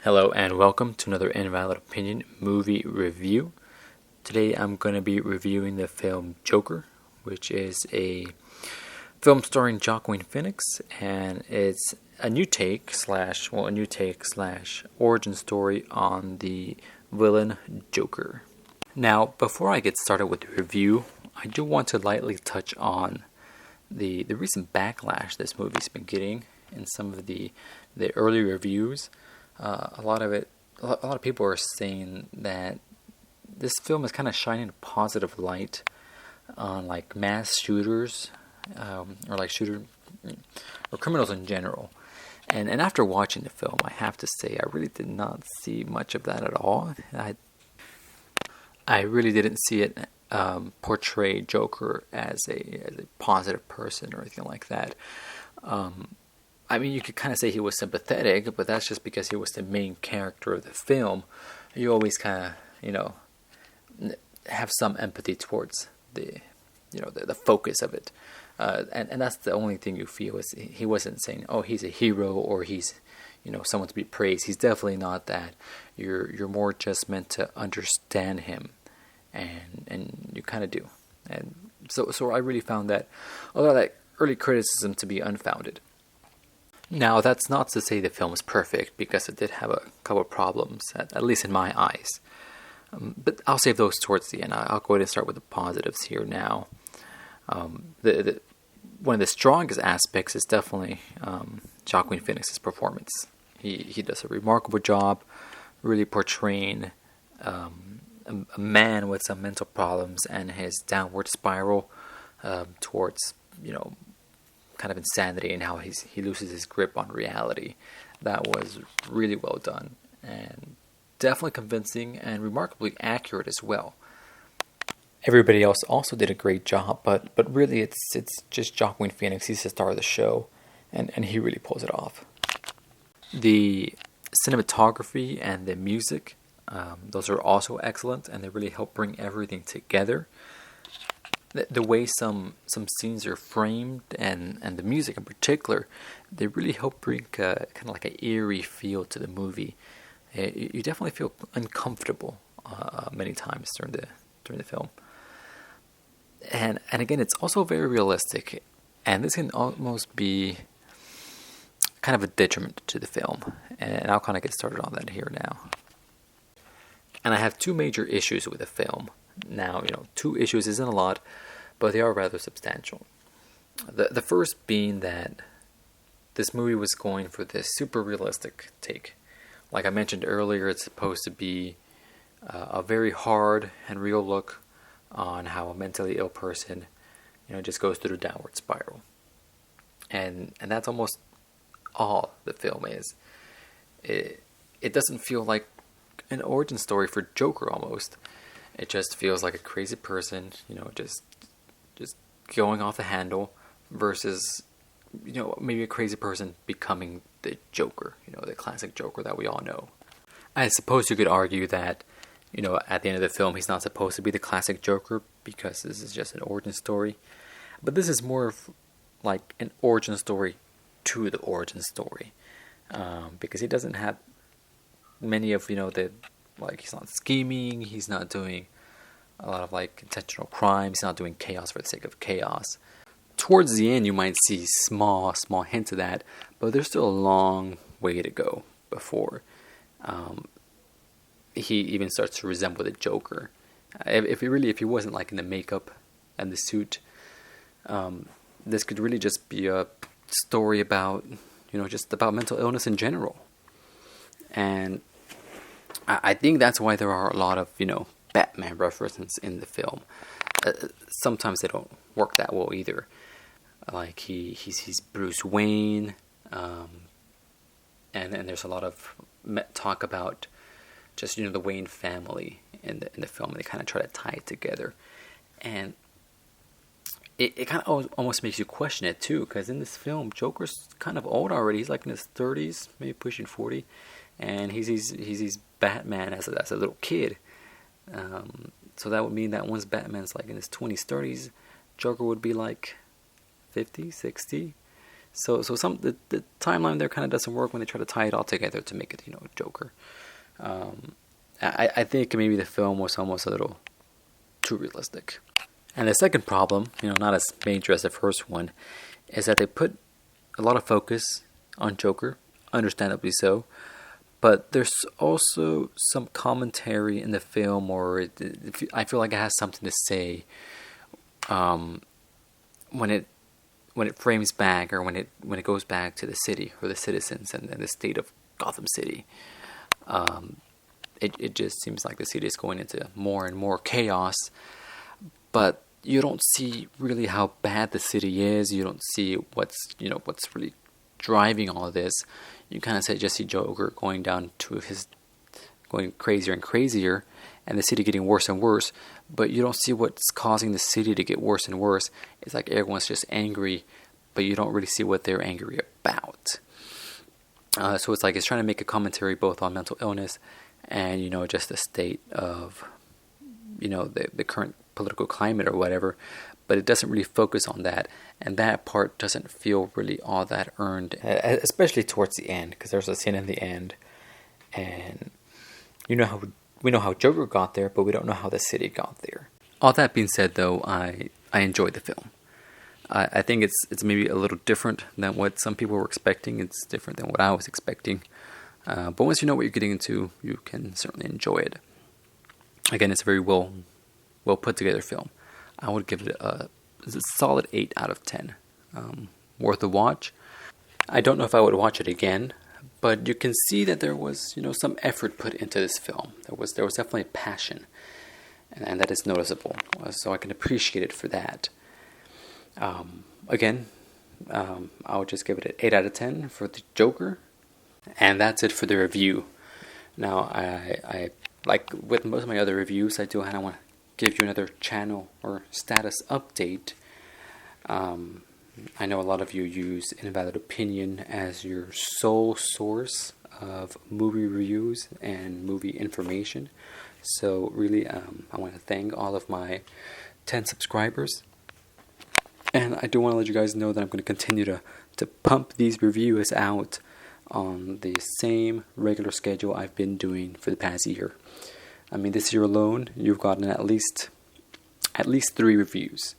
Hello and welcome to another Invalid Opinion movie review. Today I'm going to be reviewing the film Joker, which is a film starring Joaquin Phoenix, and it's a new take slash origin story on the villain Joker. Now, before I get started with the review, I do want to lightly touch on the recent backlash this movie's been getting in some of the early reviews. A lot of people are saying that this film is kind of shining a positive light on like mass shooters, or criminals in general. And after watching the film, I have to say I really did not see much of that at all. I really didn't see it portray Joker as a positive person or anything like that. I mean, you could kind of say he was sympathetic, but that's just because he was the main character of the film. You always kind of, have some empathy towards the focus of it. And that's the only thing you feel is he wasn't saying, oh, he's a hero or he's, someone to be praised. He's definitely not that. You're more just meant to understand him, and you kind of do. And so I really found that a lot of that early criticism to be unfounded. Now, that's not to say the film is perfect, because it did have a couple of problems, at least in my eyes. But I'll save those towards the end. I'll go ahead and start with the positives here now. One of the strongest aspects is definitely Joaquin Phoenix's performance. He does a remarkable job really portraying a man with some mental problems and his downward spiral towards, kind of insanity, and how he loses his grip on reality. That was really well done and definitely convincing and remarkably accurate as well. Everybody else also did a great job, but really it's just Joaquin Phoenix. He's the star of the show, and he really pulls it off. The cinematography and the music, those are also excellent, and they really help bring everything together. The way some scenes are framed and the music in particular, they really help bring kind of like an eerie feel to the movie. You definitely feel uncomfortable many times during the film. And again, it's also very realistic, and this can almost be kind of a detriment to the film. And I'll kind of get started on that here now. And I have two major issues with the film. Now, 2 issues isn't a lot, but they are rather substantial. The first being that this movie was going for this super realistic take. Like I mentioned earlier, it's supposed to be a very hard and real look on how a mentally ill person, just goes through the downward spiral. And that's almost all the film is. It doesn't feel like an origin story for Joker almost. It just feels like a crazy person, just going off the handle versus, maybe a crazy person becoming the Joker, the classic Joker that we all know. I suppose you could argue that, at the end of the film, he's not supposed to be the classic Joker because this is just an origin story. But this is more of like an origin story to the origin story. Because he doesn't have many of, he's not scheming, he's not doing a lot of intentional crimes, he's not doing chaos for the sake of chaos. Towards the end, you might see small hints of that, but there's still a long way to go before he even starts to resemble the Joker. If he wasn't in the makeup and the suit, this could really just be a story about, just about mental illness in general. And I think that's why there are a lot of, Batman references in the film. Sometimes they don't work that well either. Like he's Bruce Wayne, and there's a lot of talk about just the Wayne family in the film, and they kind of try to tie it together, and it kind of almost makes you question it too, because in this film, Joker's kind of old already. He's in his 30s, maybe pushing 40, and he's Batman as a little kid. So that would mean that once Batman's in his 20s, 30s, Joker would be 50, 60. So the timeline there kind of doesn't work when they try to tie it all together to make it, Joker. I think maybe the film was almost a little too realistic. And the second problem, not as major as the first one, is that they put a lot of focus on Joker, understandably so, but there's also some commentary in the film, or I feel like it has something to say when it frames back, or when it goes back to the city or the citizens and the state of Gotham City. It just seems like the city is going into more and more chaos, but you don't see really how bad the city is. You don't see what's really driving all of this. You kind of just see Joker going crazier and crazier, and the city getting worse and worse. But you don't see what's causing the city to get worse and worse. It's like everyone's just angry, but you don't really see what they're angry about. So it's like it's trying to make a commentary both on mental illness and just the state of the current political climate or whatever, but it doesn't really focus on that, and that part doesn't feel really all that earned, especially towards the end, because there's a scene in the end, and we know how Joker got there, but we don't know how the city got there. All that being said, though, I enjoyed the film. I think it's maybe a little different than what some people were expecting. It's different than what I was expecting, but once you know what you're getting into, you can certainly enjoy it. Again, it's a very well put together film. I would give it a solid 8 out of 10. Worth a watch. I don't know if I would watch it again, but you can see that there was some effort put into this film. There was definitely passion, and that is noticeable. So I can appreciate it for that. Again, I would just give it an 8 out of 10 for the Joker, and that's it for the review. Now, I like with most of my other reviews, I do kind of want to give you another channel or status update. I know a lot of you use Invalid Opinion as your sole source of movie reviews and movie information. So really, I want to thank all of my 10 subscribers. And I do want to let you guys know that I'm going to continue to pump these reviews out on the same regular schedule I've been doing for the past year. I mean, this year alone, you've gotten at least 3 reviews.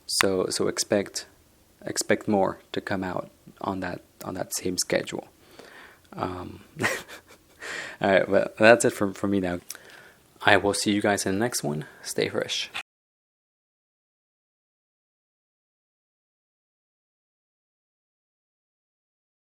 So expect more to come out on that same schedule. All right, well, that's it from me now. I will see you guys in the next one. Stay fresh.